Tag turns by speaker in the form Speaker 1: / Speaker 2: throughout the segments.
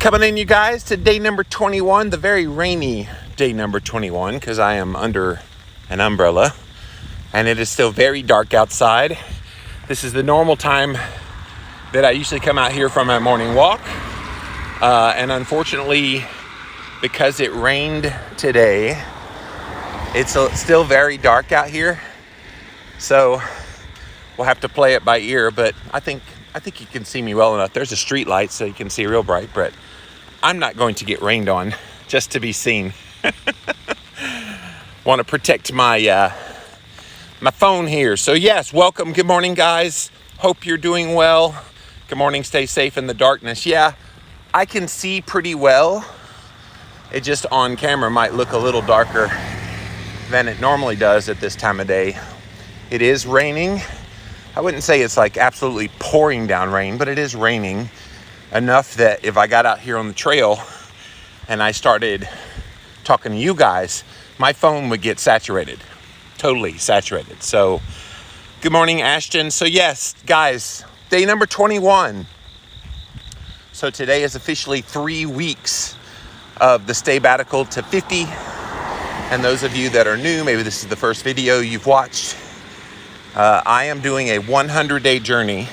Speaker 1: Coming in, you guys, to day number 21, the very rainy day number 21, because I am under an umbrella, and it is still very dark outside. This is the normal time that I usually come out here from my morning walk, and unfortunately, because it rained today, it's still very dark out here, so we'll have to play it by ear, but I think you can see me well enough. There's a street light, so you can see real bright, but I'm not going to get rained on just to be seen. Want to protect my my phone here. So yes, welcome. Good morning, guys. Hope you're doing well. Good morning. Stay safe in the darkness. Yeah, I can see pretty well. It just on camera might look a little darker than it normally does at this time of day. It is raining. I wouldn't say it's like absolutely pouring down rain, but it is raining enough that if I got out here on the trail and I started talking to you guys, my phone would get saturated, totally saturated. So good morning, Ashton. So yes, guys, day number 21. So today is officially 3 weeks of the Staybatical to 50. And those of you that are new, maybe this is the first video you've watched, I am doing a 100-day journey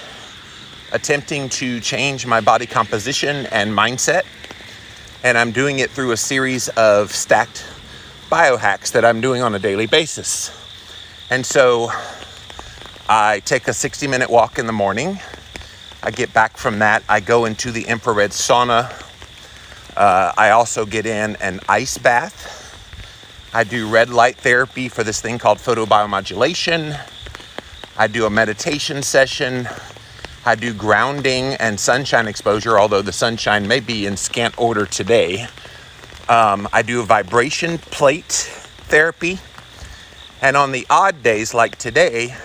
Speaker 1: attempting to change my body composition and mindset. And I'm doing it through a series of stacked biohacks that I'm doing on a daily basis. And so I take a 60-minute walk in the morning. I get back from that. I go into the infrared sauna. I also get in an ice bath. I do red light therapy for this thing called photobiomodulation. I do a meditation session. I do grounding and sunshine exposure, although the sunshine may be in scant order today. I do a vibration plate therapy. And on the odd days like today,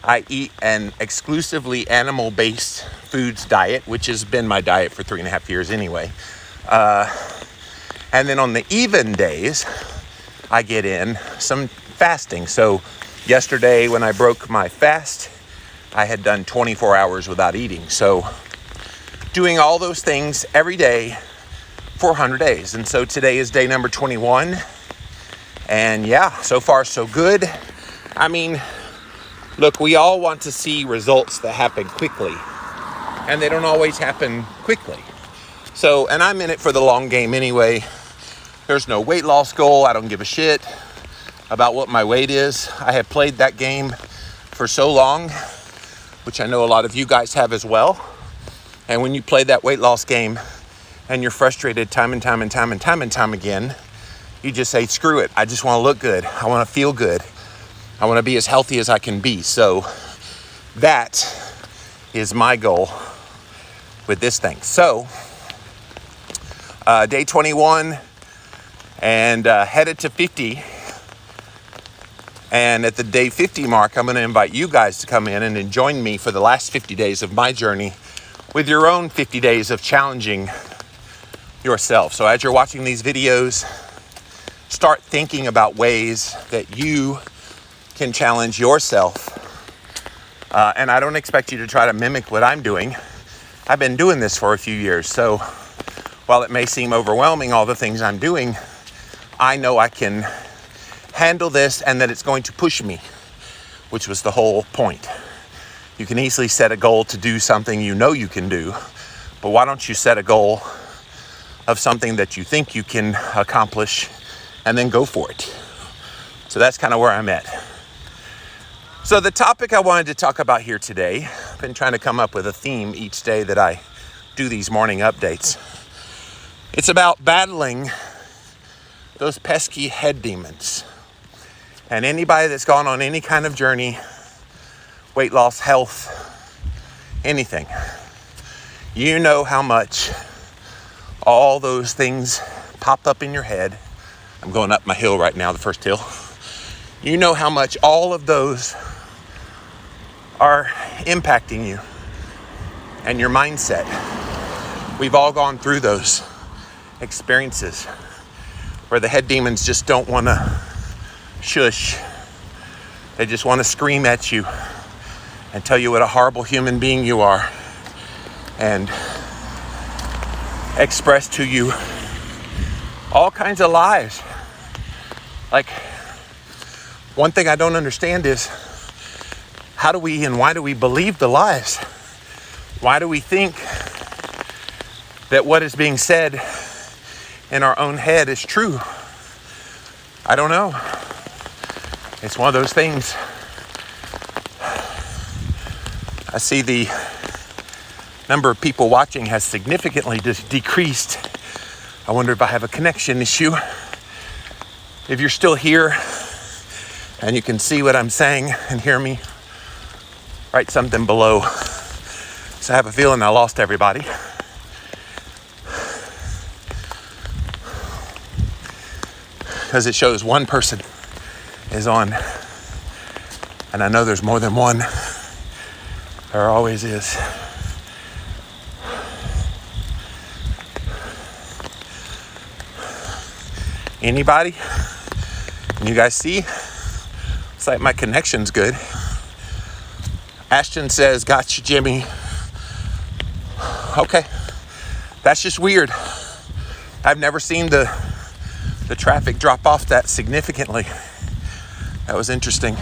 Speaker 1: I eat an exclusively animal-based foods diet, which has been my diet for 3.5 years anyway. And then on the even days, I get in some fasting. So yesterday when I broke my fast, I had done 24 hours without eating. So doing all those things every day for 100 days. And so today is day number 21. And yeah, so far so good. I mean, look, we all want to see results that happen quickly. And they don't always happen quickly. So, and I'm in it for the long game anyway. There's no weight loss goal. I don't give a shit about what my weight is. I have played that game for so long, which I know a lot of you guys have as well. And when you play that weight loss game and you're frustrated time and time again, you just say, screw it. I just want to look good. I want to feel good. I want to be as healthy as I can be. So that is my goal with this thing. So day 21 and headed to 50. And at the day 50 mark, I'm going to invite you guys to come in and join me for the last 50 days of my journey with your own 50 days of challenging yourself. So as you're watching these videos, start thinking about ways that you can challenge yourself. And I don't expect you to try to mimic what I'm doing. I've been doing this for a few years. So while it may seem overwhelming, all the things I'm doing, I know I can handle this and that it's going to push me, which was the whole point. You can easily set a goal to do something you know you can do, but why don't you set a goal of something that you think you can accomplish and then go for it? So that's kind of where I'm at. So the topic I wanted to talk about here today, I've been trying to come up with a theme each day that I do these morning updates. It's about battling those pesky head demons. And anybody that's gone on any kind of journey, weight loss, health, anything, you know how much all those things pop up in your head. I'm going up my hill right now, the first hill. You know how much all of those are impacting you and your mindset. We've all gone through those experiences where the head demons just don't want to shush. They just want to scream at you and tell you what a horrible human being you are. And express to you all kinds of lies. Like, one thing I don't understand is how do we and why do we believe the lies? Why do we think that what is being said in our own head is true? I don't know. It's one of those things. I see the number of people watching has significantly decreased. I wonder if I have a connection issue. If you're still here and you can see what I'm saying and hear me, write something below. So I have a feeling I lost everybody. Because it shows one person is on. And I know there's more than one. There always is. Anybody? Can you guys see? It's like my connection's good. Ashton says, "Gotcha, Jimmy." Okay. That's just weird. I've never seen the traffic drop off that significantly. That was interesting.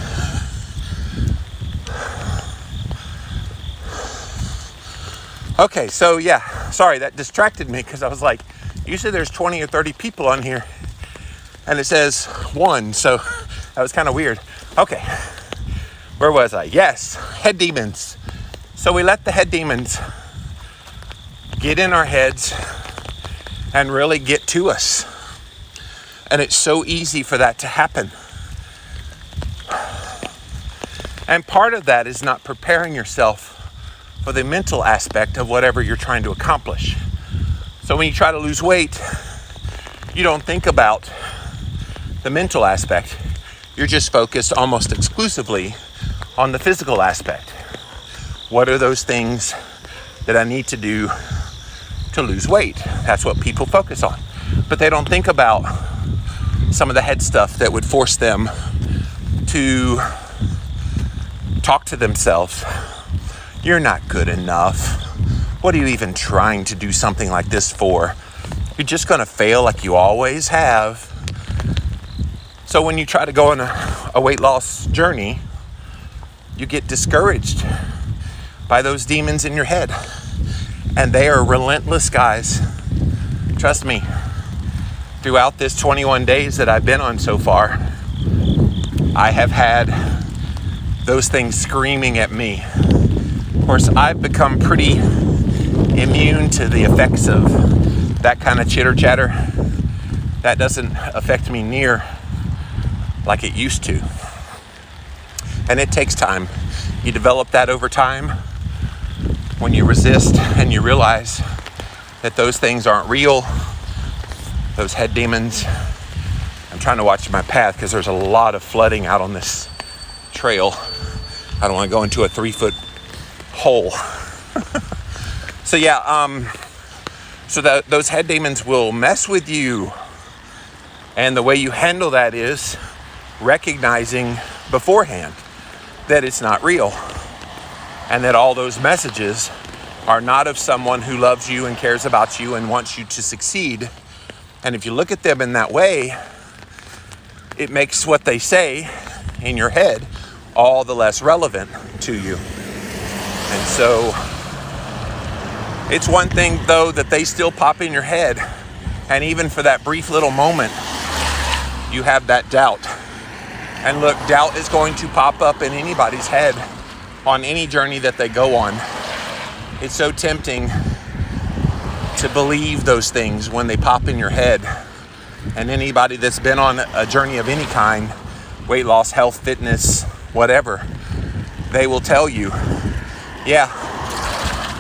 Speaker 1: Okay, so yeah, sorry, that distracted me because I was like, usually there's 20 or 30 people on here and it says 1, so that was kind of weird. Okay, where was I? Yes, head demons. So we let the head demons get in our heads and really get to us. And it's so easy for that to happen. And part of that is not preparing yourself for the mental aspect of whatever you're trying to accomplish. So when you try to lose weight, you don't think about the mental aspect. You're just focused almost exclusively on the physical aspect. What are those things that I need to do to lose weight? That's what people focus on. But they don't think about some of the head stuff that would force them to talk to themselves. You're not good enough. What are you even trying to do something like this for? You're just going to fail like you always have. So when you try to go on a weight loss journey, you get discouraged by those demons in your head. And they are relentless, guys. Trust me. Throughout this 21 days that I've been on so far, I have had those things screaming at me. Of course, I've become pretty immune to the effects of that kind of chitter chatter. That doesn't affect me near like it used to. And it takes time. You develop that over time when you resist and you realize that those things aren't real, those head demons. I'm trying to watch my path because there's a lot of flooding out on this trail. I don't want to go into a 3-foot hole. So yeah, those head demons will mess with you. And the way you handle that is recognizing beforehand that it's not real. And that all those messages are not of someone who loves you and cares about you and wants you to succeed. And if you look at them in that way, it makes what they say in your head all the less relevant to you. And so it's one thing, though, that they still pop in your head. And even for that brief little moment, you have that doubt. And look, doubt is going to pop up in anybody's head on any journey that they go on. It's so tempting to believe those things when they pop in your head. And anybody that's been on a journey of any kind, weight loss, health, fitness, whatever, they will tell you, yeah,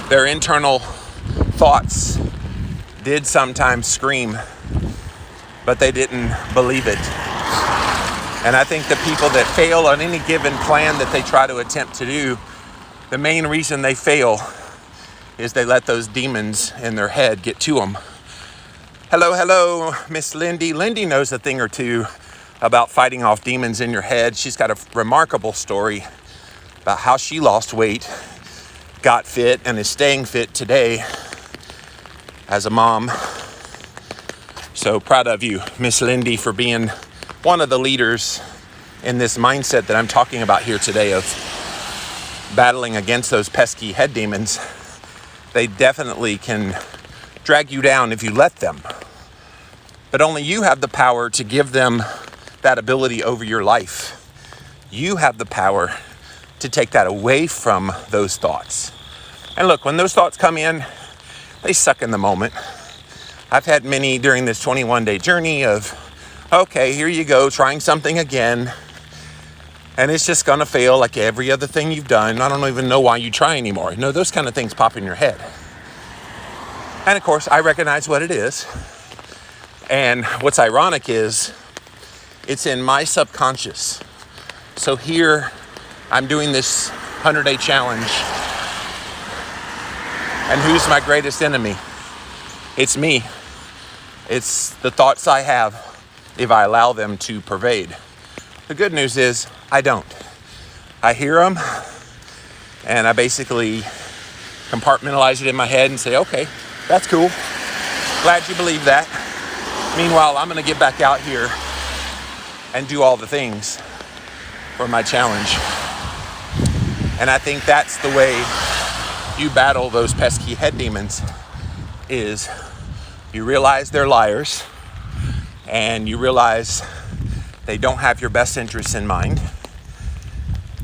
Speaker 1: their internal thoughts did sometimes scream, but they didn't believe it. And I think the people that fail on any given plan that they try to attempt to do, the main reason they fail is they let those demons in their head get to them. Hello, Miss Lindy. Lindy knows a thing or two about fighting off demons in your head. She's got a remarkable story about how she lost weight, got fit, and is staying fit today. as a mom. So proud of you, Miss Lindy, for being one of the leaders in this mindset that I'm talking about here today of battling against those pesky head demons. They definitely can drag you down if you let them. But only you have the power to give them that ability over your life. You have the power to take that away from those thoughts. And look, when those thoughts come in, they suck in the moment. I've had many during this 21-day journey of, okay, here you go, trying something again. And it's just gonna fail like every other thing you've done. I don't even know why you try anymore. No, those kind of things pop in your head. And of course, I recognize what it is. And what's ironic is, it's in my subconscious. So here, I'm doing this 100-day challenge. And who's my greatest enemy? It's me. It's the thoughts I have if I allow them to pervade. The good news is I don't. I hear them and I basically compartmentalize it in my head and say, okay, that's cool. Glad you believe that. Meanwhile, I'm going to get back out here and do all the things for my challenge. And I think that's the way you battle those pesky head demons, is you realize they're liars and you realize they don't have your best interests in mind,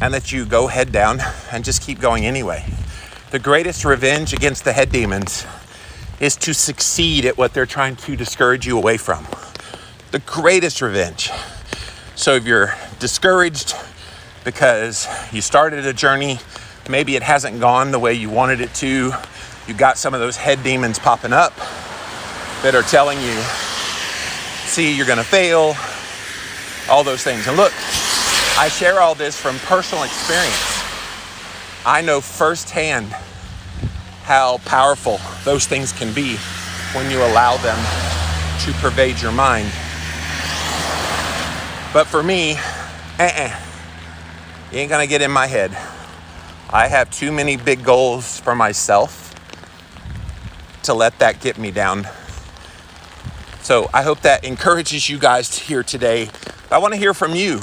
Speaker 1: and that you go head down and just keep going anyway. The greatest revenge against the head demons is to succeed at what they're trying to discourage you away from. The greatest revenge. So if you're discouraged because you started a journey, maybe it hasn't gone the way you wanted it to, you got some of those head demons popping up that are telling you, see, you're gonna fail, all those things. And look, I share all this from personal experience. I know firsthand how powerful those things can be when you allow them to pervade your mind. But for me, you ain't gonna get in my head. I have too many big goals for myself to let that get me down. So I hope that encourages you guys here today. I want to hear from you.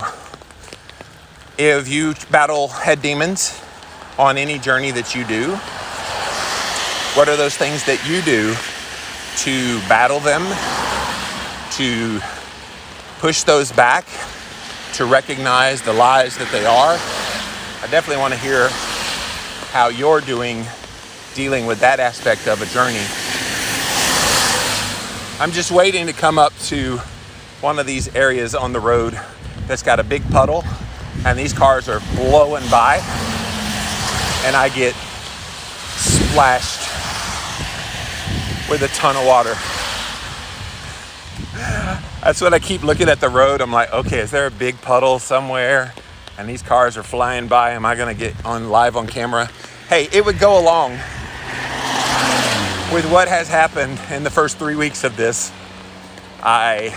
Speaker 1: If you battle head demons on any journey that you do, what are those things that you do to battle them, to push those back, to recognize the lies that they are? I definitely want to hear how you're dealing with that aspect of a journey. I'm just waiting to come up to one of these areas on the road that's got a big puddle, and these cars are blowing by, and I get splashed with a ton of water. That's when I keep looking at the road. I'm like, okay, is there a big puddle somewhere? And these cars are flying by. Am I gonna get on live on camera? Hey, it would go along with what has happened in the first 3 weeks of this. I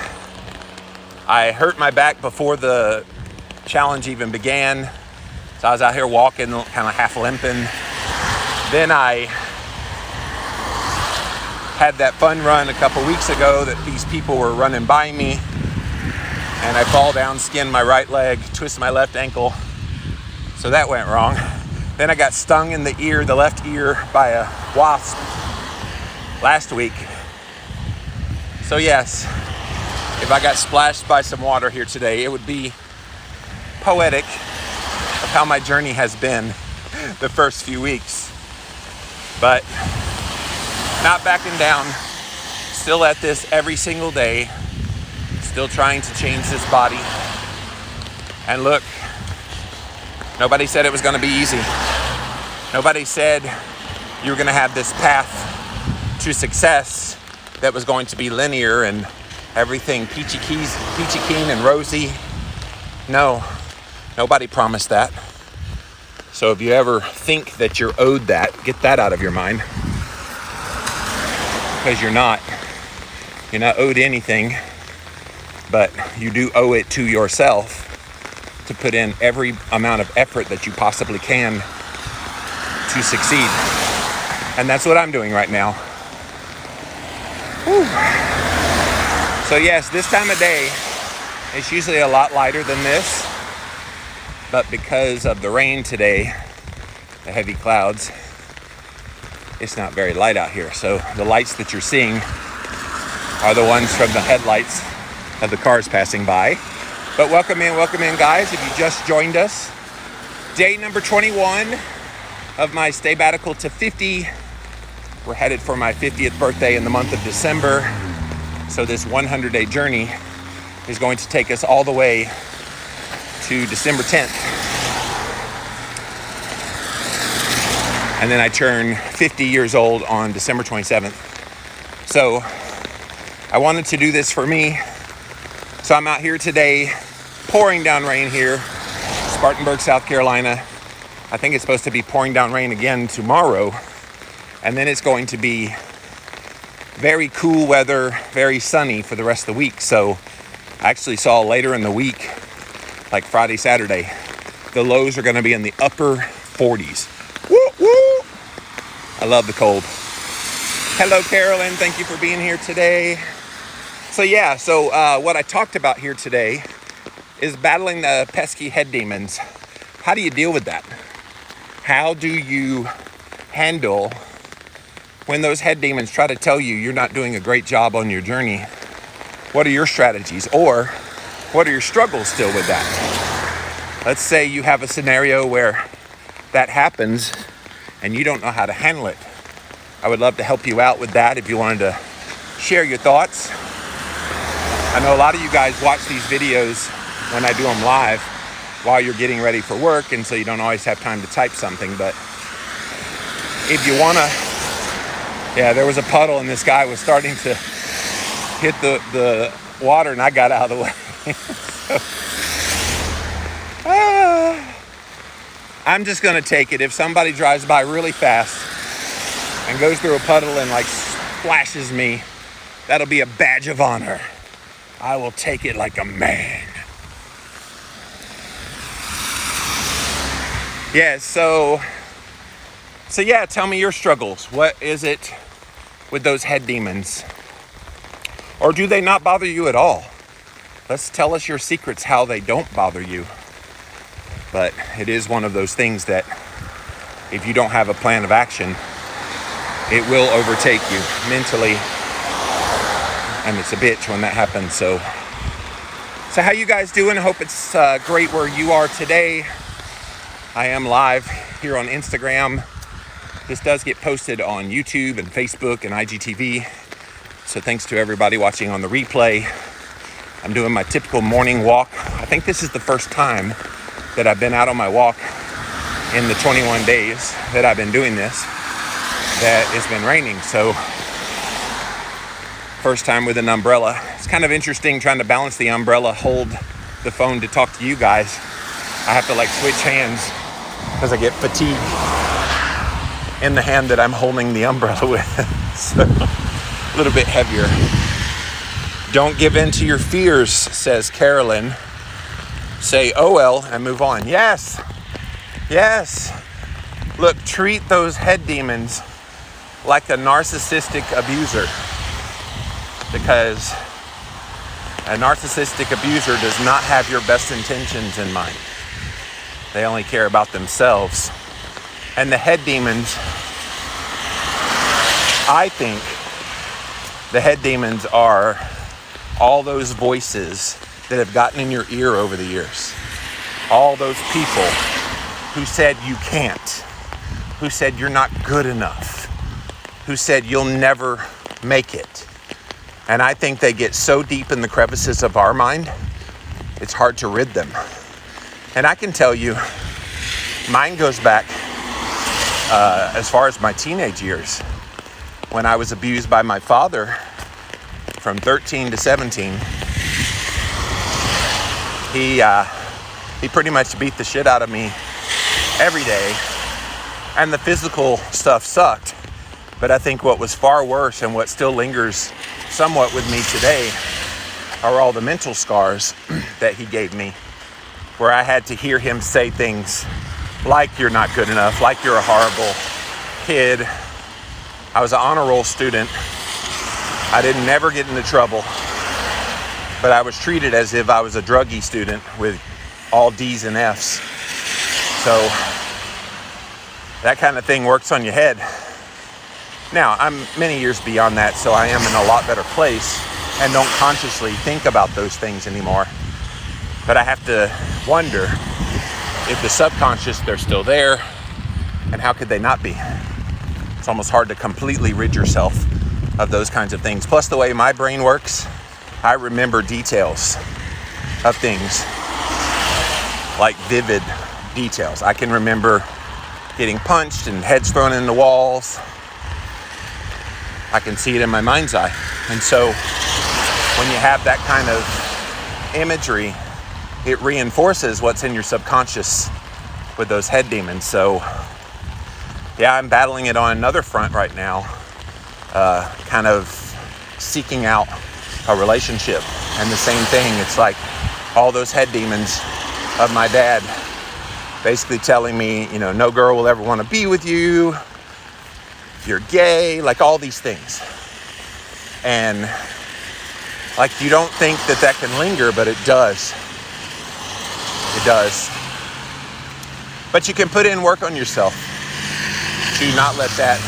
Speaker 1: hurt my back before the challenge even began. So I was out here walking, kind of half limping. Then I had that fun run a couple weeks ago that these people were running by me, and I fall down, skin my right leg, twist my left ankle. So that went wrong. Then I got stung in the ear, the left ear, by a wasp last week. So yes, if I got splashed by some water here today, it would be poetic of how my journey has been the first few weeks. But not backing down, still at this every single day, still trying to change this body. And look, nobody said it was gonna be easy. Nobody said you were gonna have this path to success that was going to be linear and everything peachy keen and rosy. No, nobody promised that. So if you ever think that you're owed that, get that out of your mind. Because you're not owed anything, but you do owe it to yourself to put in every amount of effort that you possibly can to succeed. And that's what I'm doing right now. Whew. So yes, this time of day, it's usually a lot lighter than this, but because of the rain today, the heavy clouds, it's not very light out here. So the lights that you're seeing are the ones from the headlights of the cars passing by. But welcome in guys, if you just joined us. Day number 21 of my stay-batical to 50. We're headed for my 50th birthday in the month of December. So this 100-day journey is going to take us all the way to December 10th. And then I turn 50 years old on December 27th. So I wanted to do this for me. So I'm out here today, pouring down rain here, Spartanburg, South Carolina. I think it's supposed to be pouring down rain again tomorrow. And then it's going to be very cool weather, very sunny for the rest of the week. So I actually saw later in the week, like Friday, Saturday, the lows are going to be in the upper 40s. Woo, woo! I love the cold. Hello, Carolyn. Thank you for being here today. So what I talked about here today is battling the pesky head demons. How do you deal with that? How do you handle when those head demons try to tell you you're not doing a great job on your journey? What are your strategies? Or what are your struggles still with that? Let's say you have a scenario where that happens and you don't know how to handle it. I would love to help you out with that if you wanted to share your thoughts. I know a lot of you guys watch these videos when I do them live while you're getting ready for work, and so you don't always have time to type something. But if you want to, there was a puddle and this guy was starting to hit the water and I got out of the way. I'm just going to take it. If somebody drives by really fast and goes through a puddle and like splashes me, that'll be a badge of honor. I will take it like a man. Yeah, so tell me your struggles. What is it with those head demons? Or do they not bother you at all? Tell us your secrets, how they don't bother you. But it is one of those things that if you don't have a plan of action, it will overtake you mentally. And it's a bitch when that happens. So how you guys doing? I hope it's great where you are today. I am live here on Instagram. This does get posted on YouTube and Facebook and IGTV. So thanks to everybody watching on the replay. I'm doing my typical morning walk. I think this is the first time that I've been out on my walk in the 21 days that I've been doing this, that it's been raining. So first time with an umbrella. It's kind of interesting trying to balance the umbrella, hold the phone to talk to you guys. I have to switch hands because I get fatigue in the hand that I'm holding the umbrella with. So a little bit heavier. Don't give in to your fears, says Carolyn. Say, oh well, and move on. Yes. Look, treat those head demons like a narcissistic abuser. Because a narcissistic abuser does not have your best intentions in mind. They only care about themselves. And the head demons, I think the head demons are all those voices that have gotten in your ear over the years. All those people who said you can't, who said you're not good enough, who said you'll never make it. And I think they get so deep in the crevices of our mind, it's hard to rid them. And I can tell you, mine goes back as far as my teenage years, when I was abused by my father from 13 to 17. He pretty much beat the shit out of me every day. And the physical stuff sucked. But I think what was far worse and what still lingers somewhat with me today are all the mental scars that he gave me, where I had to hear him say things like you're not good enough, like you're a horrible kid. I was an honor roll student I didn't never get into trouble, but I was treated as if I was a druggie student with all D's and F's. So that kind of thing works on your head. Now, I'm many years beyond that, so I am in a lot better place and don't consciously think about those things anymore. But I have to wonder if the subconscious, they're still there, and how could they not be? It's almost hard to completely rid yourself of those kinds of things. Plus, the way my brain works, I remember details of things, like vivid details. I can remember getting punched and heads thrown in the walls. I can see it in my mind's eye. And so when you have that kind of imagery, it reinforces what's in your subconscious with those head demons. So yeah, I'm battling it on another front right now, kind of seeking out a relationship. And the same thing, it's like all those head demons of my dad basically telling me, no girl will ever want to be with you, you're gay, like all these things. And like, you don't think that can linger, but it does. It does. But you can put in work on yourself to not let that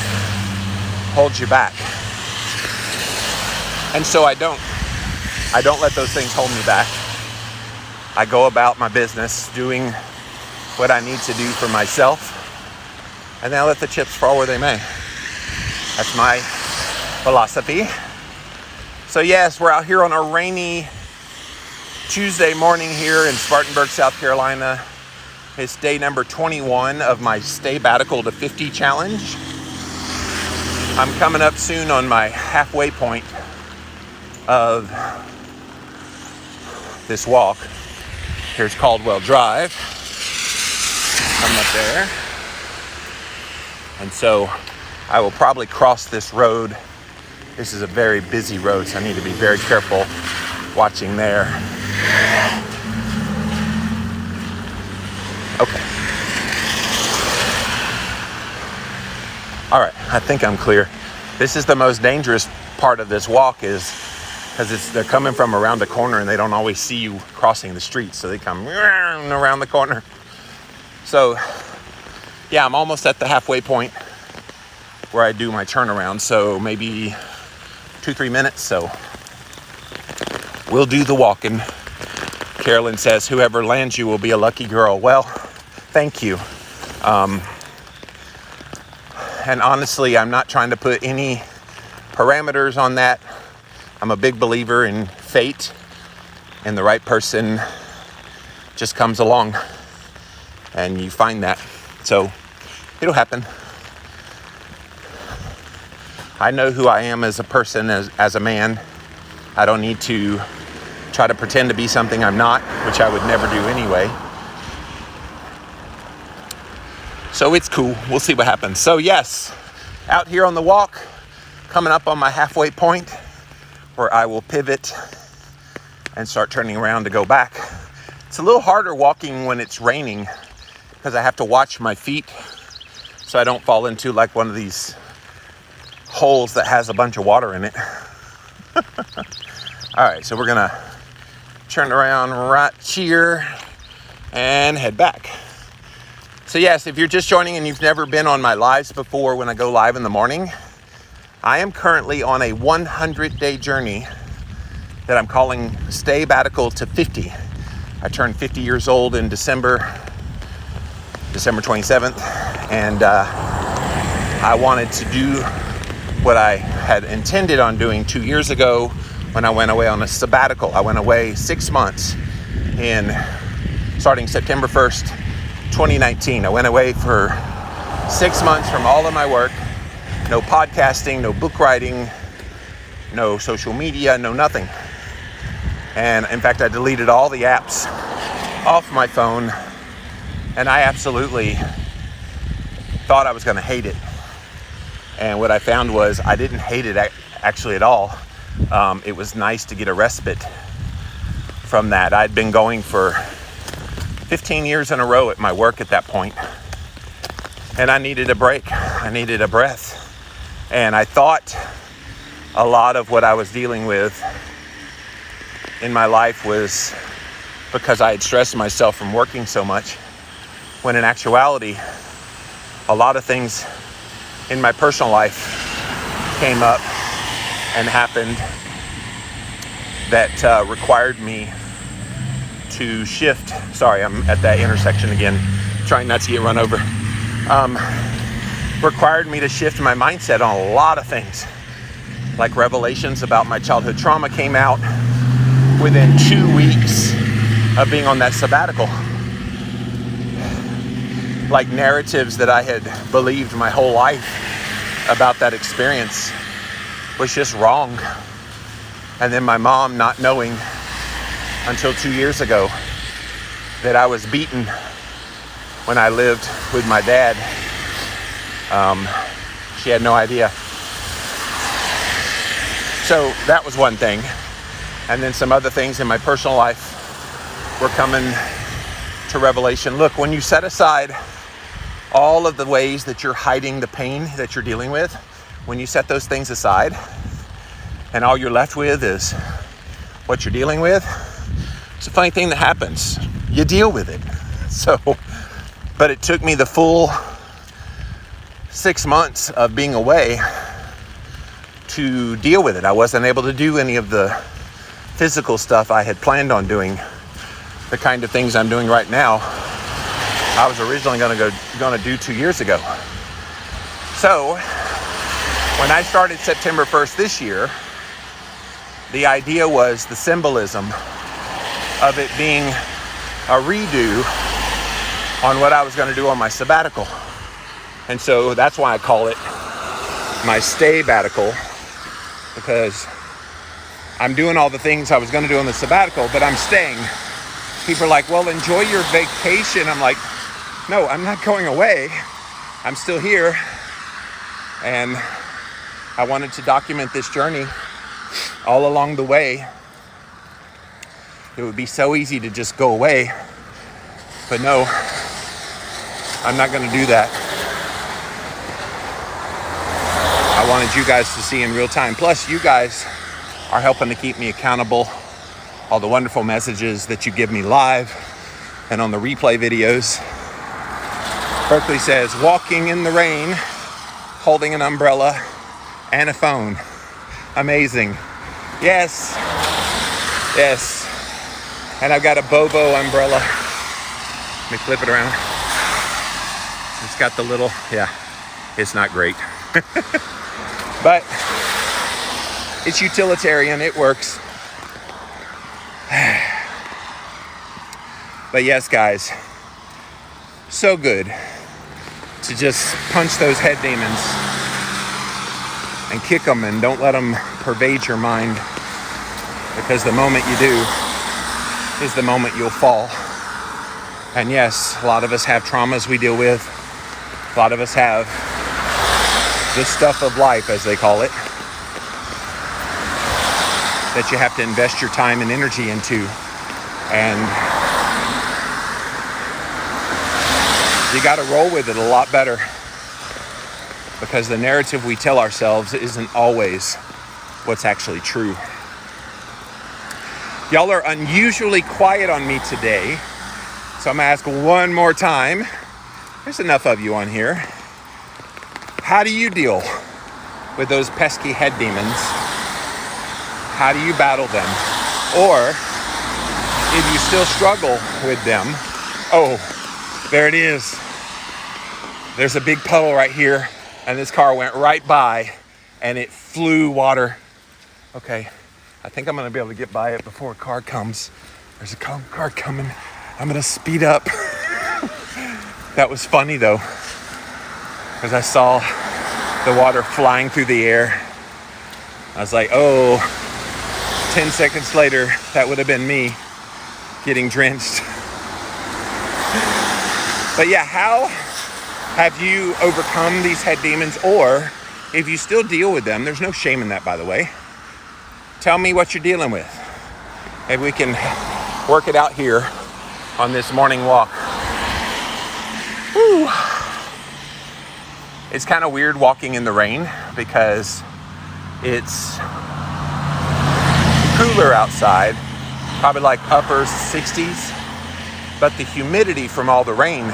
Speaker 1: hold you back. And so I don't let those things hold me back. I go about my business doing what I need to do for myself, and then I let the chips fall where they may. That's my philosophy. So yes, we're out here on a rainy Tuesday morning here in Spartanburg, South Carolina. It's day number 21 of my Stay Batical to 50 challenge. I'm coming up soon on my halfway point of this walk. Here's Caldwell Drive. Coming up there. And so I will probably cross this road. This is a very busy road, so I need to be very careful watching there. Okay. All right, I think I'm clear. This is the most dangerous part of this walk, is because they're coming from around the corner and they don't always see you crossing the street, so they come around the corner. So yeah, I'm almost at the halfway point where I do my turnaround, so maybe 2-3 minutes. So we'll do the walking. Carolyn says whoever lands you will be a lucky girl. Well, thank you. And honestly, I'm not trying to put any parameters on that. I'm a big believer in fate, and the right person just comes along and you find that. So it'll happen. I know who I am as a person, as a man. I don't need to try to pretend to be something I'm not, which I would never do anyway. So it's cool. We'll see what happens. So yes, out here on the walk, coming up on my halfway point where I will pivot and start turning around to go back. It's a little harder walking when it's raining because I have to watch my feet so I don't fall into like one of these holes that has a bunch of water in it. All right, so we're gonna turn around right here and head back. So yes, if you're just joining and you've never been on my lives before when I go live in the morning, I am currently on a 100-day journey that I'm calling Stay Batical to 50. I turned 50 years old in December 27th, and I wanted to do what I had intended on doing 2 years ago when I went away on a sabbatical. I went away 6 months starting September 1st, 2019. I went away for 6 months from all of my work. No podcasting, no book writing, no social media, no nothing. And in fact, I deleted all the apps off my phone, and I absolutely thought I was going to hate it. And what I found was I didn't hate it actually at all. It was nice to get a respite from that. I'd been going for 15 years in a row at my work at that point, and I needed a break. I needed a breath. And I thought a lot of what I was dealing with in my life was because I had stressed myself from working so much, when in actuality, a lot of things in my personal life came up and happened that required me to shift. Sorry, I'm at that intersection again, trying not to get run over. Required me to shift my mindset on a lot of things. Like revelations about my childhood trauma came out within 2 weeks of being on that sabbatical. Like narratives that I had believed my whole life about that experience was just wrong. And then my mom not knowing until 2 years ago that I was beaten when I lived with my dad. She had no idea. So that was one thing. And then some other things in my personal life were coming to revelation. Look, when you set aside all of the ways that you're hiding the pain that you're dealing with, when you set those things aside and all you're left with is what you're dealing with, it's a funny thing that happens. You deal with it. So, but it took me the full 6 months of being away to deal with it. I wasn't able to do any of the physical stuff I had planned on doing, the kind of things I'm doing right now. I was originally going to do 2 years ago. So when I started September 1st this year, the idea was the symbolism of it being a redo on what I was going to do on my sabbatical. And so that's why I call it my stay-batical, because I'm doing all the things I was going to do on the sabbatical, but I'm staying. People are like, well, enjoy your vacation. I'm like, no, I'm not going away. I'm still here. And I wanted to document this journey all along the way. It would be so easy to just go away. But no, I'm not going to do that. I wanted you guys to see in real time. Plus, you guys are helping to keep me accountable. All the wonderful messages that you give me live and on the replay videos. Berkeley says, walking in the rain, holding an umbrella and a phone. Amazing. Yes. Yes. And I've got a Bobo umbrella. Let me flip it around. It's got the little, yeah, it's not great. But it's utilitarian, it works. But yes, guys, so good to just punch those head demons and kick them and don't let them pervade your mind, because the moment you do is the moment you'll fall. And yes, a lot of us have traumas we deal with. A lot of us have the stuff of life, as they call it, that you have to invest your time and energy into. And you got to roll with it a lot better, because the narrative we tell ourselves isn't always what's actually true. Y'all are unusually quiet on me today, so I'm going to ask one more time. There's enough of you on here. How do you deal with those pesky head demons? How do you battle them? Or if you still struggle with them, oh, there it is. There's a big puddle right here, and this car went right by, and it flew water. Okay, I think I'm gonna be able to get by it before a car comes. There's a car coming. I'm gonna speed up. That was funny though, because I saw the water flying through the air. I was like, oh, 10 seconds later, that would have been me getting drenched. But yeah, how have you overcome these head demons? Or if you still deal with them, there's no shame in that, by the way. Tell me what you're dealing with. Maybe we can work it out here on this morning walk. Whew. It's kind of weird walking in the rain, because It's cooler outside, probably like upper 60s, but the humidity from all the rain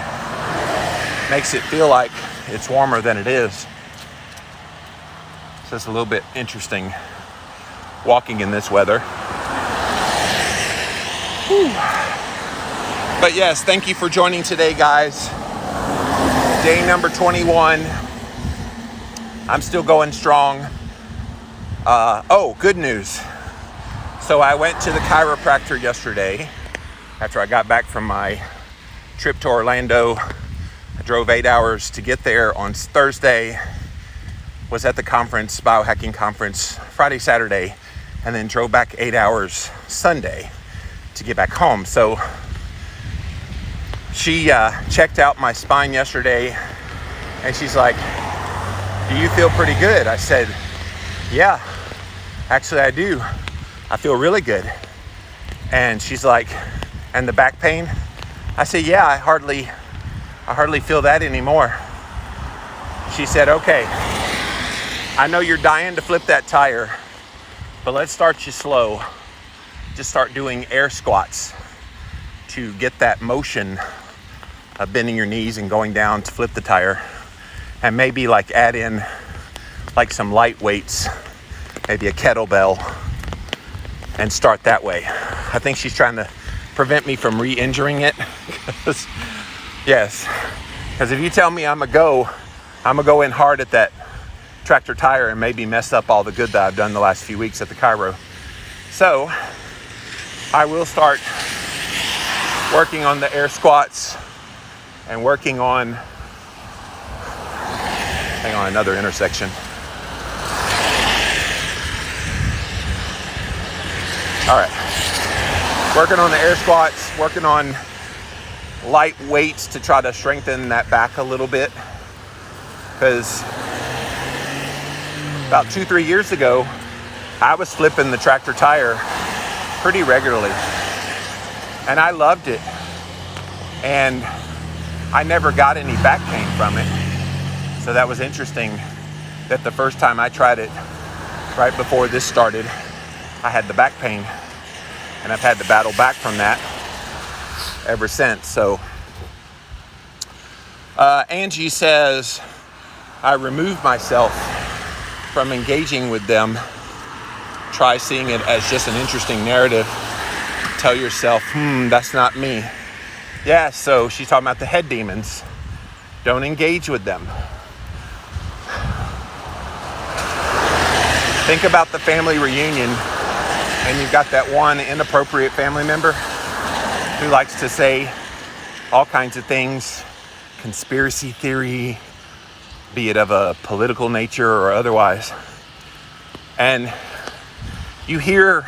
Speaker 1: makes it feel like it's warmer than it is. So it's a little bit interesting walking in this weather. Whew. But yes, thank you for joining today, guys. Day number 21. I'm still going strong. Good news. So I went to the chiropractor yesterday after I got back from my trip to Orlando. I drove 8 hours to get there on Thursday, was at the conference, biohacking conference, Friday, Saturday, and then drove back 8 hours Sunday to get back home. So she checked out my spine yesterday, and she's like, "Do you feel pretty good?" I said, "Yeah, actually I do. I feel really good." And she's like, "And the back pain?" I said, "Yeah, I hardly feel that anymore." She said, "Okay, I know you're dying to flip that tire, but let's start you slow. Just start doing air squats to get that motion of bending your knees and going down to flip the tire. And maybe like add in like some light weights, maybe a kettlebell, and start that way." I think she's trying to prevent me from re-injuring it. Yes, because if you tell me I'm gonna go in hard at that tractor tire and maybe mess up all the good that I've done the last few weeks at the chiro. So I will start working on the air squats and working on, hang on, another intersection. All right, working on the air squats, working on light weights to try to strengthen that back a little bit, because about 2-3 years ago, I was flipping the tractor tire pretty regularly, and I loved it, and I never got any back pain from it. So that was interesting that the first time I tried it, right before this started, I had the back pain, and I've had to battle back from that ever since. So Angie says, "I removed myself from engaging with them. Try seeing it as just an interesting narrative. Tell yourself, that's not me." Yeah, so she's talking about the head demons. Don't engage with them. Think about the family reunion, and you've got that one inappropriate family member who likes to say all kinds of things, conspiracy theory, be it of a political nature or otherwise. And you hear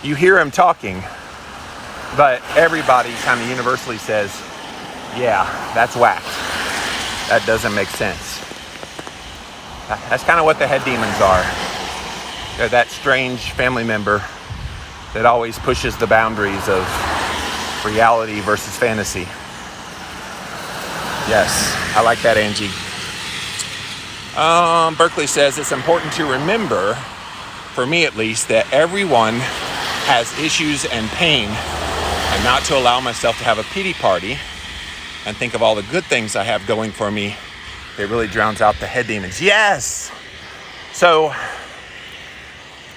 Speaker 1: him talking, but everybody kind of universally says, "Yeah, that's whack. That doesn't make sense." That's kind of what the head demons are. They're that strange family member that always pushes the boundaries of reality versus fantasy. Yes, I like that, Angie. Berkeley says, "It's important to remember, for me at least, that everyone has issues and pain, and not to allow myself to have a pity party and think of all the good things I have going for me. It really drowns out the head demons." Yes! So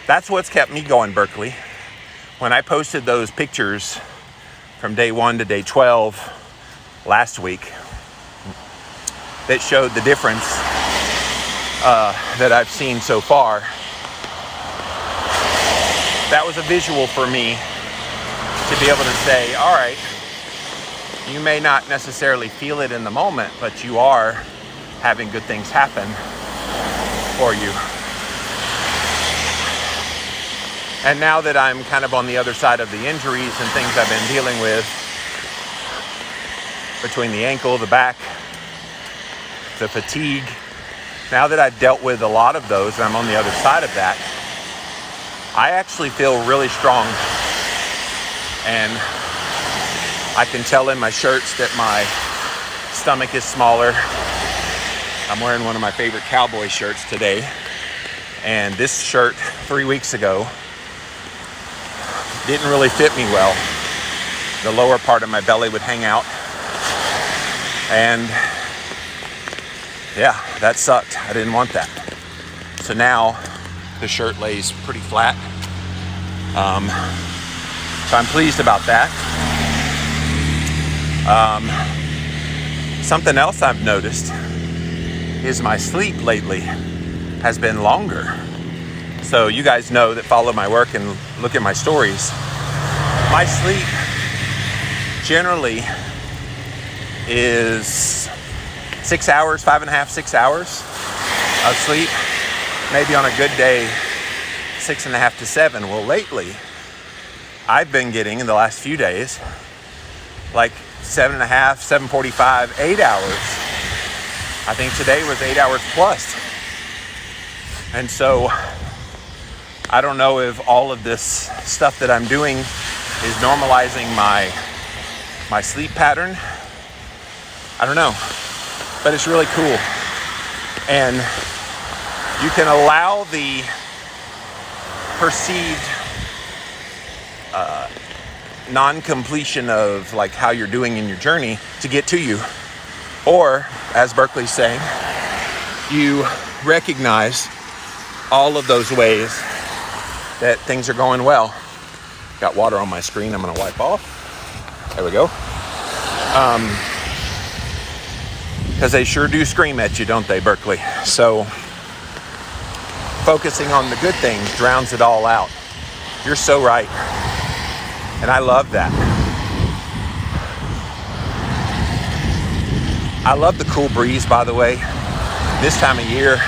Speaker 1: that's what's kept me going, Berkeley. When I posted those pictures from day 1 to day 12 last week that showed the difference that I've seen so far, that was a visual for me to be able to say, all right, you may not necessarily feel it in the moment, but you are having good things happen for you. And now that I'm kind of on the other side of the injuries and things I've been dealing with, between the ankle, the back, the fatigue, now that I've dealt with a lot of those and I'm on the other side of that, I actually feel really strong. And I can tell in my shirts that my stomach is smaller. I'm wearing one of my favorite cowboy shirts today. And this shirt 3 weeks ago didn't really fit me well. The lower part of my belly would hang out. And yeah, that sucked. I didn't want that. So now the shirt lays pretty flat. So I'm pleased about that. Something else I've noticed is my sleep lately has been longer. So you guys know that follow my work and look at my stories. My sleep generally is 6 hours, 5.5, 6 hours of sleep. Maybe on a good day, 6.5 to 7. Well, lately, I've been getting in the last few days, like 7.5, 7:45, 8 hours. I think today was 8 hours plus. And so I don't know if all of this stuff that I'm doing is normalizing my sleep pattern. I don't know, but it's really cool. And you can allow the perceived non-completion of like how you're doing in your journey to get to you. Or, as Berkeley's saying, you recognize all of those ways that things are going well. Got water on my screen I'm gonna wipe off. There we go. Because they sure do scream at you, don't they, Berkeley? So focusing on the good things drowns it all out. You're so right. And I love that. I love the cool breeze, by the way. This time of year,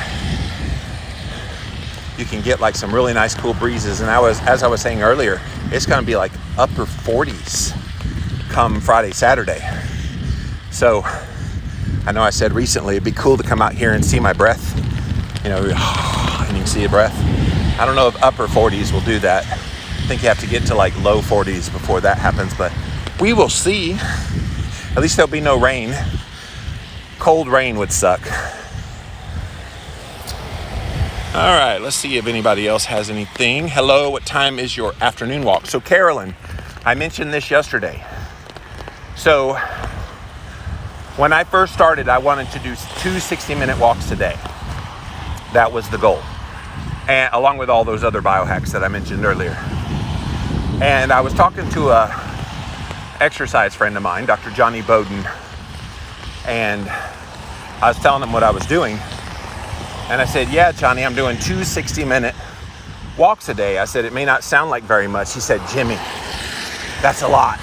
Speaker 1: you can get like some really nice cool breezes. And as I was saying earlier, it's gonna be like upper 40s come Friday, Saturday. So I know I said recently it'd be cool to come out here and see my breath. You know, and you can see a breath. I don't know if upper 40s will do that. I think you have to get to like low 40s before that happens, but we will see. At least there'll be no rain. Cold rain would suck. All right, let's see if anybody else has anything. Hello, what time is your afternoon walk? So Carolyn, I mentioned this yesterday. So when I first started, I wanted to do 2 60-minute walks a day. That was the goal. And along with all those other biohacks that I mentioned earlier. And I was talking to a exercise friend of mine, Dr. Johnny Bowden, and I was telling him what I was doing. And I said, yeah, Johnny, I'm doing 2 60-minute walks a day. I said, it may not sound like very much. He said, Jimmy, that's a lot.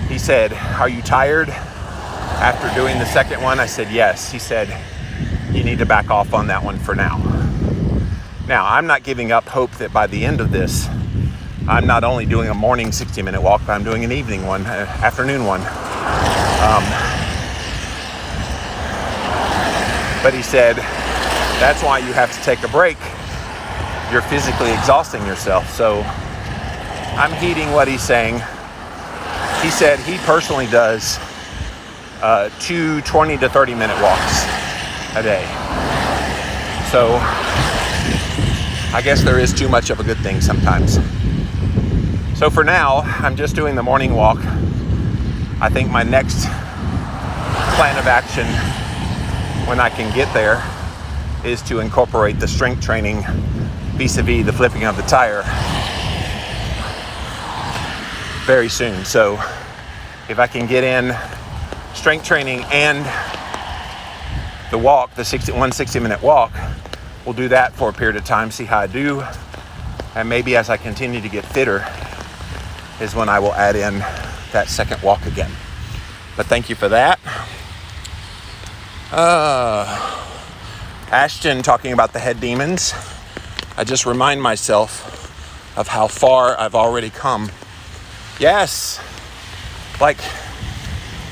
Speaker 1: He said, are you tired after doing the second one? I said, yes. He said, you need to back off on that one for now. Now, I'm not giving up hope that by the end of this, I'm not only doing a morning 60-minute walk, but I'm doing an evening one, afternoon one. But he said, that's why you have to take a break. You're physically exhausting yourself. So I'm heeding what he's saying. He said he personally does 2 20 to 30-minute walks a day. So I guess there is too much of a good thing sometimes. So for now, I'm just doing the morning walk. I think my next plan of action when I can get there is to incorporate the strength training vis-a-vis the flipping of the tire very soon. So if I can get in strength training and the walk, the 60-minute walk, we'll do that for a period of time, see how I do. And maybe as I continue to get fitter is when I will add in that second walk again. But thank you for that. Ashton talking about the head demons. I just remind myself of how far I've already come. Yes, like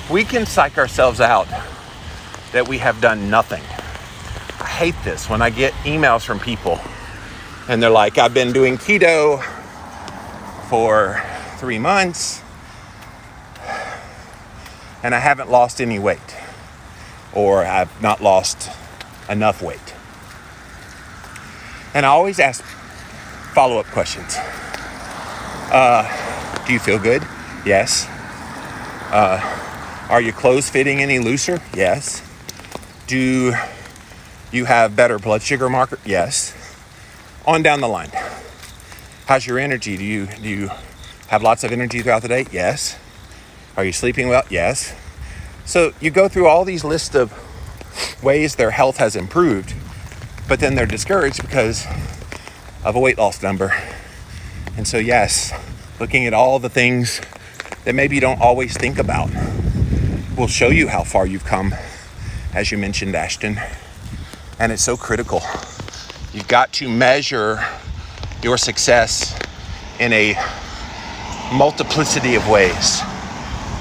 Speaker 1: we can psych ourselves out that we have done nothing. I hate this when I get emails from people and they're like, I've been doing keto for 3 months and I haven't lost any weight, or I've not lost enough weight. And I always ask follow-up questions. Do you feel good? Yes. Are your clothes fitting any looser? Yes. Do you have better blood sugar marker? Yes. On down the line. How's your energy? Do you have lots of energy throughout the day? Yes. Are you sleeping well? Yes. So you go through all these lists of ways their health has improved, but then they're discouraged because of a weight loss number. And so yes, looking at all the things that maybe you don't always think about will show you how far you've come, as you mentioned, Ashton. And it's so critical. You've got to measure your success in a multiplicity of ways.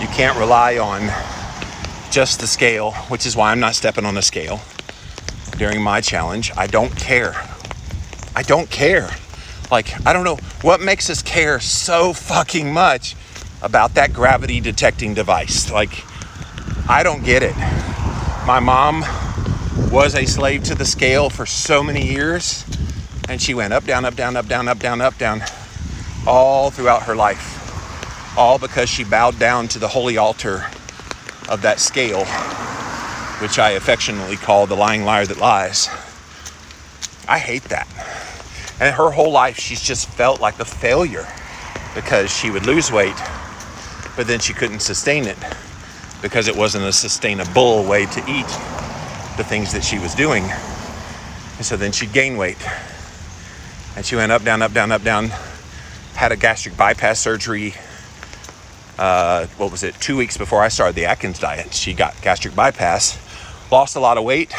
Speaker 1: You can't rely on just the scale, which is why I'm not stepping on the scale during my challenge. I don't care. Like, I don't know what makes us care so fucking much about that gravity detecting device. Like, I don't get it. My mom was a slave to the scale for so many years, and she went up, down, up, down, up, down, up, down, up, down, all throughout her life. All because she bowed down to the holy altar of that scale, which I affectionately call the lying liar that lies. I hate that. And her whole life, she's just felt like a failure because she would lose weight, but then she couldn't sustain it because it wasn't a sustainable way to eat the things that she was doing. And so then she'd gain weight. And she went up, down, up, down, up, down, had a gastric bypass surgery. 2 weeks before I started the Atkins diet, she got gastric bypass, lost a lot of weight,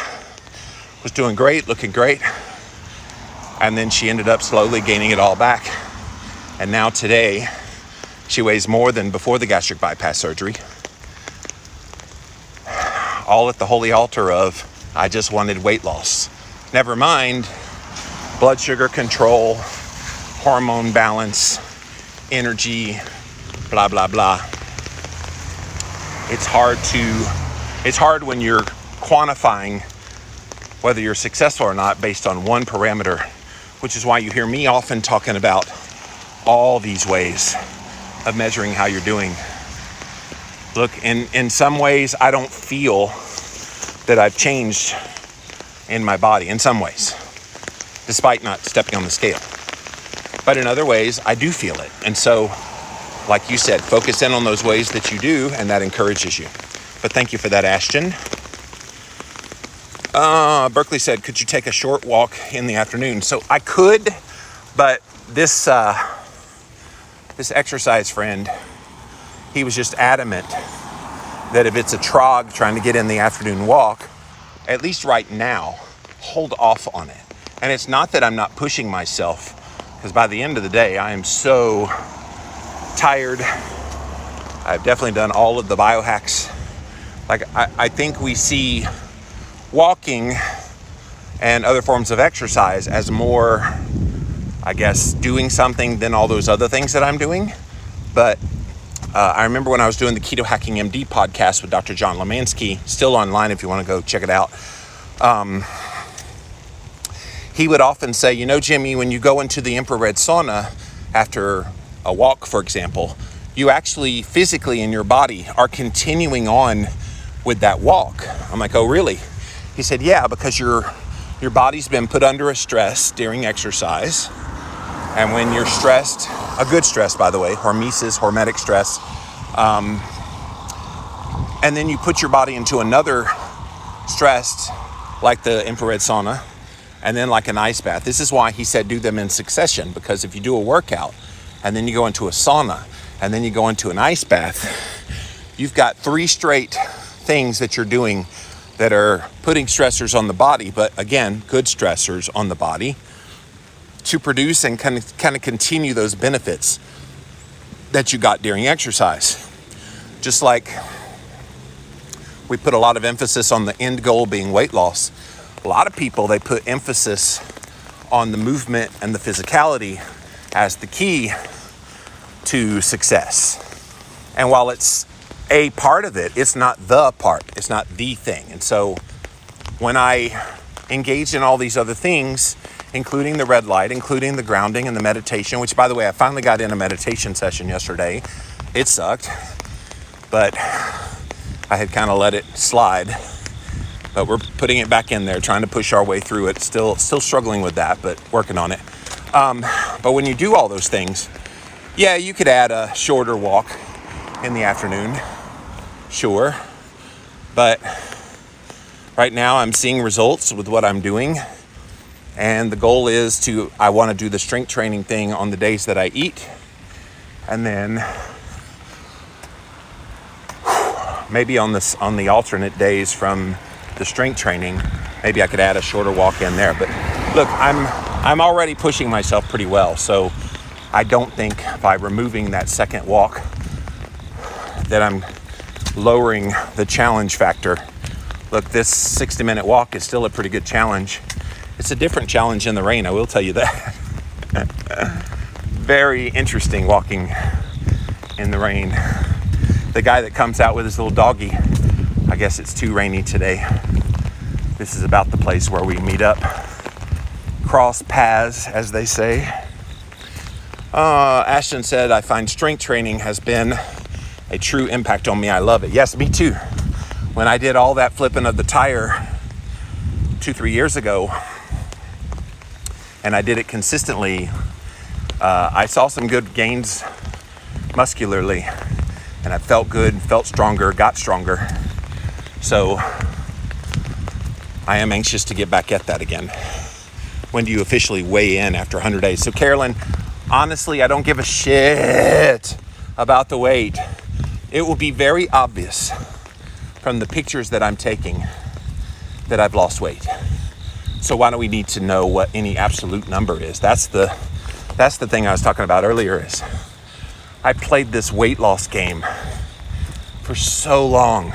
Speaker 1: was doing great, looking great. And then she ended up slowly gaining it all back. And now today, she weighs more than before the gastric bypass surgery. All at the holy altar of, I just wanted weight loss. Never mind blood sugar control, hormone balance, energy, blah, blah, blah. It's hard when you're quantifying whether you're successful or not based on one parameter, which is why you hear me often talking about all these ways of measuring how you're doing. Look, in some ways, I don't feel that I've changed in my body, in some ways, despite not stepping on the scale. But in other ways, I do feel it. And so, like you said, focus in on those ways that you do, and that encourages you. But thank you for that, Ashton. Berkeley said, could you take a short walk in the afternoon? So I could, but this exercise friend, he was just adamant that if it's a trog trying to get in the afternoon walk, at least right now, hold off on it. And it's not that I'm not pushing myself, because by the end of the day, I am so tired. I've definitely done all of the biohacks. Like, I think we see walking and other forms of exercise as more, I guess, doing something than all those other things that I'm doing. But I remember when I was doing the Keto Hacking MD podcast with Dr. John Lemansky, still online if you want to go check it out. He would often say, you know, Jimmy, when you go into the infrared sauna after a walk, for example, you actually physically in your body are continuing on with that walk. I'm like, oh, really? He said, yeah, because your body's been put under a stress during exercise. And when you're stressed, a good stress, by the way, hormesis, hormetic stress, and then you put your body into another stress, like the infrared sauna, and then like an ice bath. This is why he said do them in succession, because if you do a workout, and then you go into a sauna, and then you go into an ice bath, you've got 3 straight things that you're doing that are putting stressors on the body, but again, good stressors on the body to produce and kind of continue those benefits that you got during exercise. Just like we put a lot of emphasis on the end goal being weight loss. A lot of people, they put emphasis on the movement and the physicality as the key to success. And while it's a part of it, it's not the part, it's not the thing. And so when I engage in all these other things, including the red light, including the grounding and the meditation, which, by the way, I finally got in a meditation session yesterday. It sucked, but I had kind of let it slide. But we're putting it back in there, trying to push our way through it. Still struggling with that, but working on it. But when you do all those things, yeah, you could add a shorter walk in the afternoon, sure. But right now I'm seeing results with what I'm doing. And the goal is I want to do the strength training thing on the days that I eat. And then maybe on the alternate days from the strength training, maybe I could add a shorter walk in there. But look, I'm already pushing myself pretty well. So I don't think by removing that second walk that I'm lowering the challenge factor. Look, this 60-minute walk is still a pretty good challenge. It's a different challenge in the rain, I will tell you that. Very interesting walking in the rain. The guy that comes out with his little doggy, I guess it's too rainy today. This is about the place where we meet up. Cross paths, as they say. Ashton said, I find strength training has been a true impact on me. I love it. Yes, me too. When I did all that flipping of the tire 2-3 years ago, and I did it consistently, I saw some good gains muscularly, and I felt good, felt stronger, got stronger. So I am anxious to get back at that again. When do you officially weigh in after 100 days? So Carolyn, honestly, I don't give a shit about the weight. It will be very obvious from the pictures that I'm taking that I've lost weight. So why do we need to know what any absolute number is? That's the thing I was talking about earlier. Is I played this weight loss game for so long.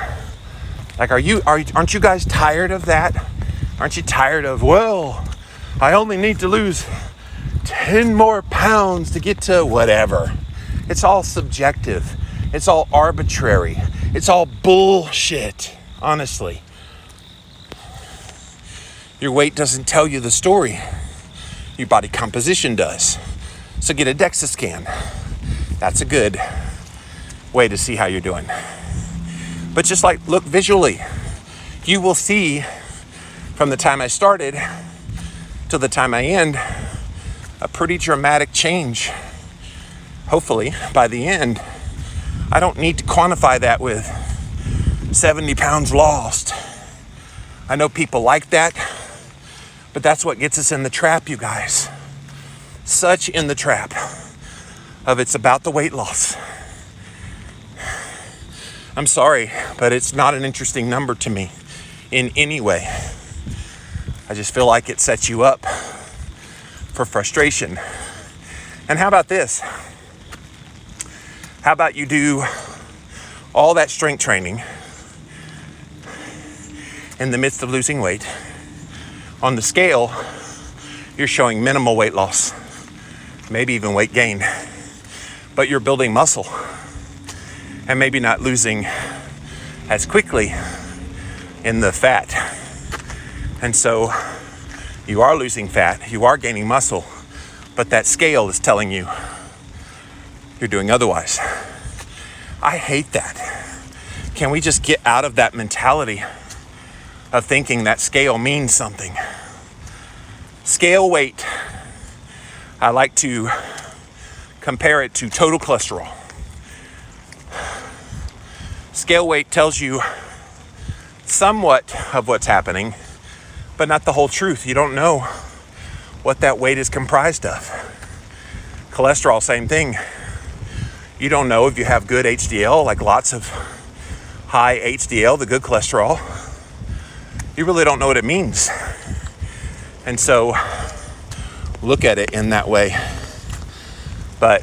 Speaker 1: Like, aren't you guys tired of that? Aren't you tired of, well, I only need to lose 10 more pounds to get to whatever? It's all subjective. It's all arbitrary. It's all bullshit, honestly. Your weight doesn't tell you the story. Your body composition does. So get a DEXA scan. That's a good way to see how you're doing. But just like, look visually. You will see from the time I started to the time I end a pretty dramatic change. Hopefully, by the end, I don't need to quantify that with 70 pounds lost. I know people like that, but that's what gets us in the trap, you guys. Such in the trap of it's about the weight loss. I'm sorry, but it's not an interesting number to me in any way. I just feel like it sets you up for frustration. And how about this? How about you do all that strength training in the midst of losing weight? On the scale, you're showing minimal weight loss, maybe even weight gain, but you're building muscle and maybe not losing as quickly in the fat. And so you are losing fat, you are gaining muscle, but that scale is telling you you're doing otherwise. I hate that. Can we just get out of that mentality of thinking that scale means something? Scale weight, I like to compare it to total cholesterol. Scale weight tells you somewhat of what's happening, but not the whole truth. You don't know what that weight is comprised of. Cholesterol, same thing. You don't know if you have good HDL, like lots of high HDL, the good cholesterol. You really don't know what it means. And so look at it in that way. But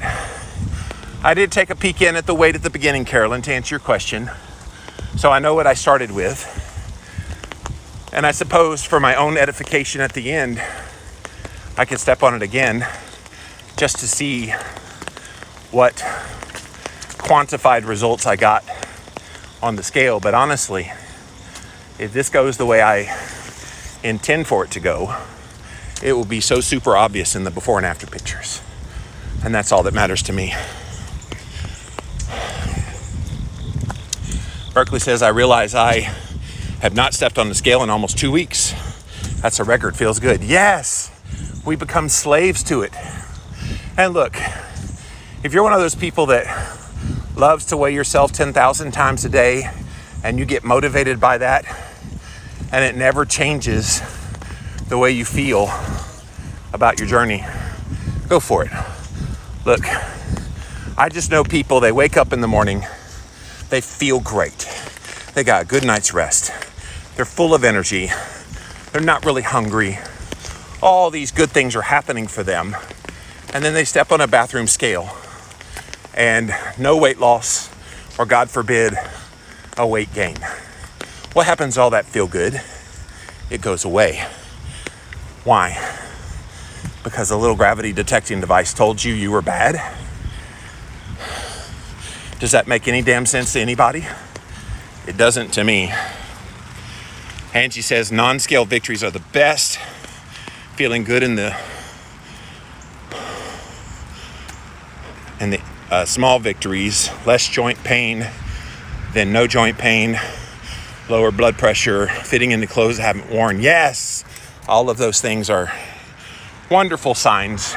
Speaker 1: I did take a peek in at the weight at the beginning, Carolyn, to answer your question. So I know what I started with. And I suppose for my own edification at the end, I could step on it again just to see what quantified results I got on the scale. But honestly, if this goes the way I intend for it to go, it will be so super obvious in the before and after pictures. And that's all that matters to me. Berkeley says, I realize I have not stepped on the scale in almost 2 weeks. That's a record. Feels good. Yes, we become slaves to it. And look, if you're one of those people that loves to weigh yourself 10,000 times a day and you get motivated by that and it never changes the way you feel about your journey, go for it. Look, I just know people, they wake up in the morning, they feel great. They got a good night's rest. They're full of energy. They're not really hungry. All these good things are happening for them. And then they step on a bathroom scale and no weight loss, or God forbid, a weight gain. What happens to all that feel good? It goes away. Why? Because a little gravity detecting device told you you were bad? Does that make any damn sense to anybody? It doesn't to me. Angie says non-scale victories are the best. Feeling good in the small victories. Less joint pain than no joint pain. Lower blood pressure. Fitting into clothes I haven't worn. Yes! All of those things are wonderful signs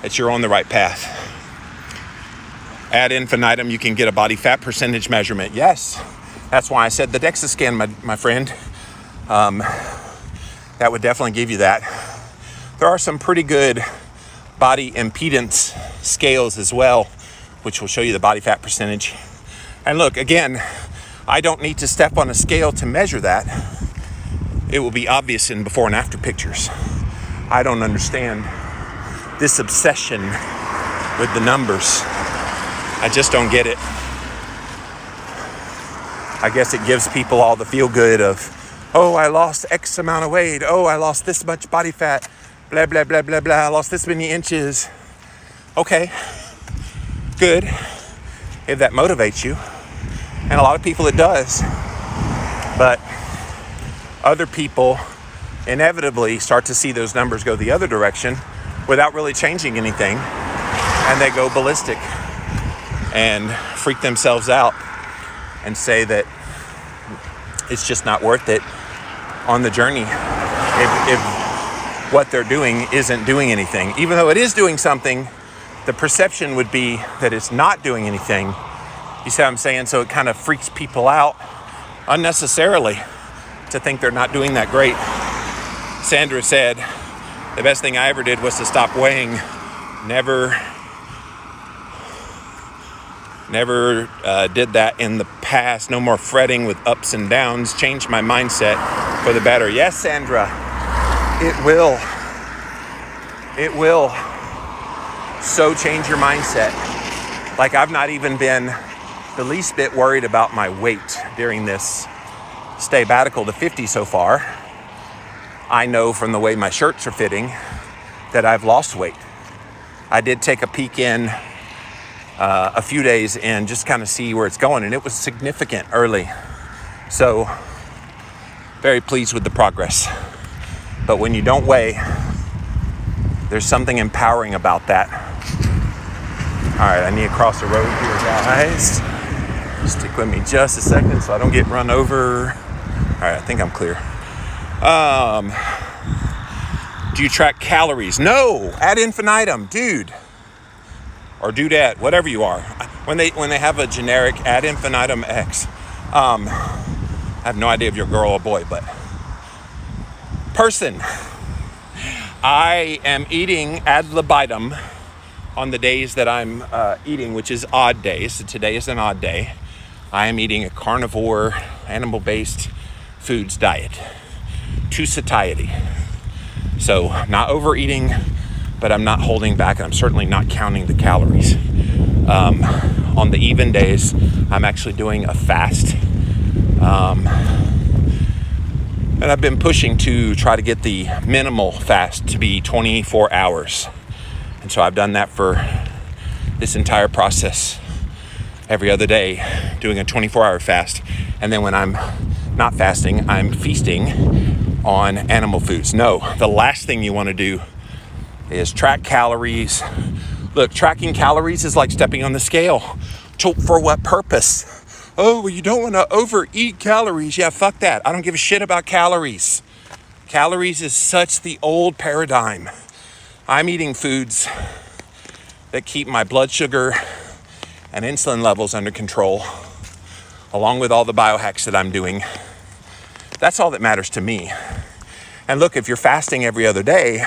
Speaker 1: that you're on the right path. Ad infinitum, you can get a body fat percentage measurement. Yes, that's why I said the DEXA scan, my friend. That would definitely give you that. There are some pretty good body impedance scales as well, which will show you the body fat percentage. And look, again, I don't need to step on a scale to measure that. It will be obvious in before and after pictures. I don't understand this obsession with the numbers. I just don't get it. I guess it gives people all the feel good of, oh, I lost X amount of weight. Oh, I lost this much body fat. Blah, blah, blah, blah, blah. I lost this many inches. Okay, good. If that motivates you. And a lot of people it does. But other people inevitably start to see those numbers go the other direction without really changing anything. And they go ballistic and freak themselves out and say that it's just not worth it on the journey if what they're doing isn't doing anything. Even though it is doing something, the perception would be that it's not doing anything. You see what I'm saying? So it kind of freaks people out unnecessarily to think they're not doing that great. Sandra said, the best thing I ever did was to stop weighing. Never did that in the past. No more fretting with ups and downs. Changed my mindset for the better. Yes, Sandra, it will. It will so change your mindset. Like, I've not even been the least bit worried about my weight during this stay-batical to 50 so far. I know from the way my shirts are fitting that I've lost weight. I did take a peek in a few days and just kind of see where it's going, and it was significant early. So very pleased with the progress. But when you don't weigh, there's something empowering about that. All right, I need to cross the road here, guys. Stick with me just a second so I don't get run over. All right, I think I'm clear. Do you track calories? No, ad infinitum, dude. Or dudette, whatever you are. When they have a generic ad infinitum X, I have no idea if you're a girl or a boy, but person. I am eating ad libitum on the days that I'm eating, which is odd days. So today is an odd day. I am eating a carnivore, animal-based foods diet to satiety. So not overeating, but I'm not holding back, and I'm certainly not counting the calories. On the even days, I'm actually doing a fast. And I've been pushing to try to get the minimal fast to be 24 hours. And so I've done that for this entire process. Every other day, doing a 24-hour fast. And then when I'm not fasting, I'm feasting. on animal foods. No, the last thing you want to do is track calories. Look, tracking calories is like stepping on the scale. For what purpose? Oh, well, you don't want to overeat calories. Yeah, fuck that. I don't give a shit about calories. Calories is such the old paradigm. I'm eating foods that keep my blood sugar and insulin levels under control, along with all the biohacks that I'm doing. That's all that matters to me. And look, if you're fasting every other day,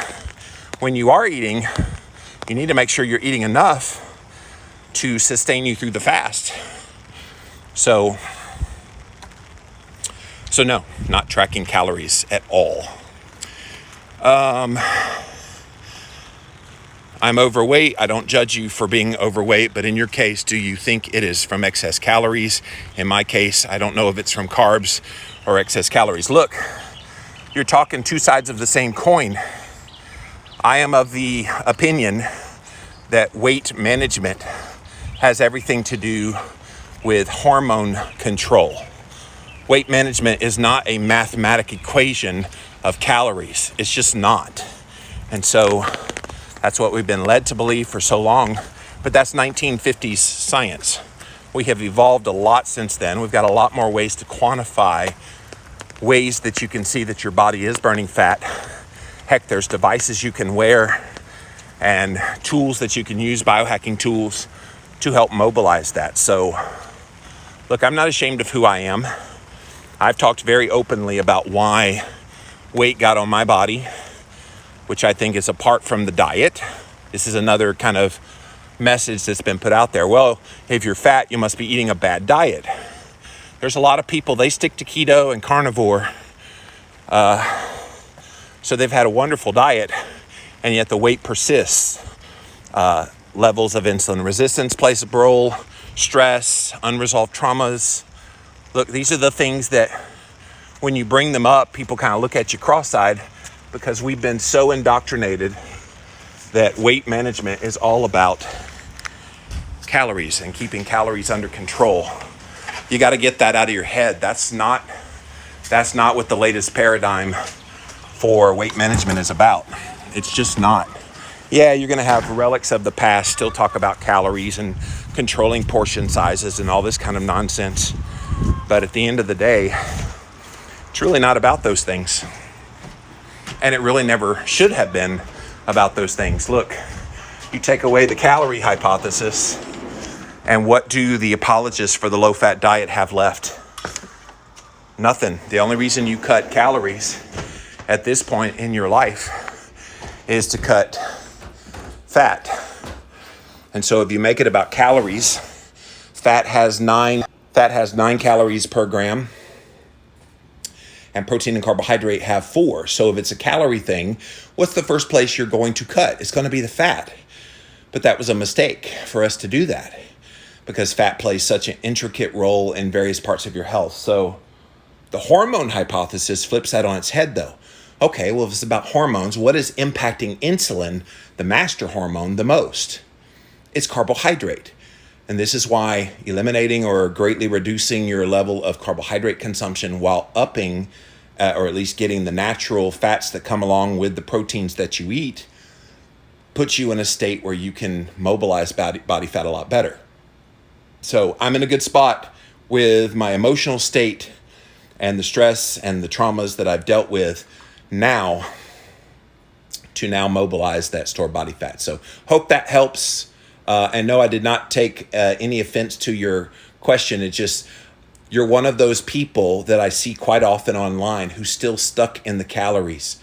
Speaker 1: when you are eating, you need to make sure you're eating enough to sustain you through the fast. So no, not tracking calories at all. I'm overweight. I don't judge you for being overweight, but in your case, do you think it is from excess calories? In my case, I don't know if it's from carbs or excess calories. Look, you're talking two sides of the same coin. I am of the opinion that weight management has everything to do with hormone control. Weight management is not a mathematical equation of calories. It's just not. And so that's what we've been led to believe for so long. But that's 1950s science. We have evolved a lot since then. We've got a lot more ways to quantify ways that you can see that your body is burning fat. Heck, there's devices you can wear and tools that you can use, biohacking tools, to help mobilize that. So, look, I'm not ashamed of who I am. I've talked very openly about why weight got on my body, which I think is apart from the diet. This is another kind of message that's been put out there. Well, if you're fat, you must be eating a bad diet. There's a lot of people, they stick to keto and carnivore. So they've had a wonderful diet, and yet the weight persists. Levels of insulin resistance plays a role, stress, unresolved traumas. Look, these are the things that when you bring them up, people kind of look at you cross-eyed, because we've been so indoctrinated that weight management is all about calories and keeping calories under control. You got to get that out of your head. That's not what the latest paradigm for weight management is about. It's just not. Yeah, you're going to have relics of the past still talk about calories and controlling portion sizes and all this kind of nonsense. But at the end of the day, it's really not about those things. And it really never should have been about those things. Look, you take away the calorie hypothesis, and what do the apologists for the low-fat diet have left? Nothing. The only reason you cut calories at this point in your life is to cut fat. And so if you make it about calories, fat has 9 calories per gram, and protein and carbohydrate have 4. So if it's a calorie thing, what's the first place you're going to cut? It's going to be the fat. But that was a mistake for us to do that, because fat plays such an intricate role in various parts of your health. So the hormone hypothesis flips that on its head, though. Okay, well, if it's about hormones, what is impacting insulin, the master hormone, the most? It's carbohydrate. And this is why eliminating or greatly reducing your level of carbohydrate consumption while upping, or at least getting the natural fats that come along with the proteins that you eat, puts you in a state where you can mobilize body fat a lot better. So I'm in a good spot with my emotional state and the stress and the traumas that I've dealt with now to now mobilize that stored body fat. So hope that helps. And no, I did not take any offense to your question. It's just, you're one of those people that I see quite often online who's still stuck in the calories.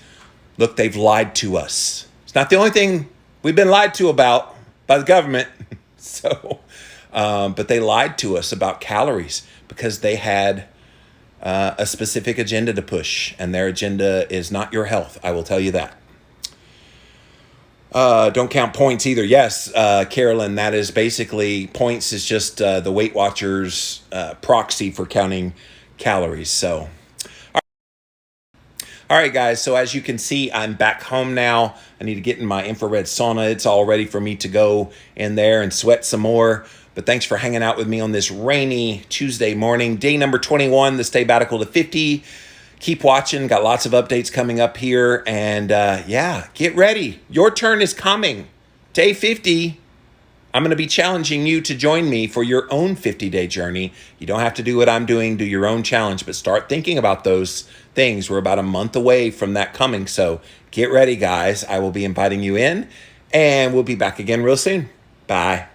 Speaker 1: Look, they've lied to us. It's not the only thing we've been lied to about by the government. But they lied to us about calories because they had a specific agenda to push, and their agenda is not your health. I will tell you that. Don't count points either. Yes, Carolyn, that is basically, points is just the Weight Watchers proxy for counting calories. So, all right, guys. So as you can see, I'm back home now. I need to get in my infrared sauna. It's all ready for me to go in there and sweat some more. But thanks for hanging out with me on this rainy Tuesday morning. Day number 21, the Stay Batical to 50. keep watching. Got lots of updates coming up here. And yeah, get ready. Your turn is coming. Day 50. I'm going to be challenging you to join me for your own 50-day journey. You don't have to do what I'm doing. Do your own challenge, but start thinking about those things. We're about a month away from that coming. So get ready, guys. I will be inviting you in, and we'll be back again real soon. Bye.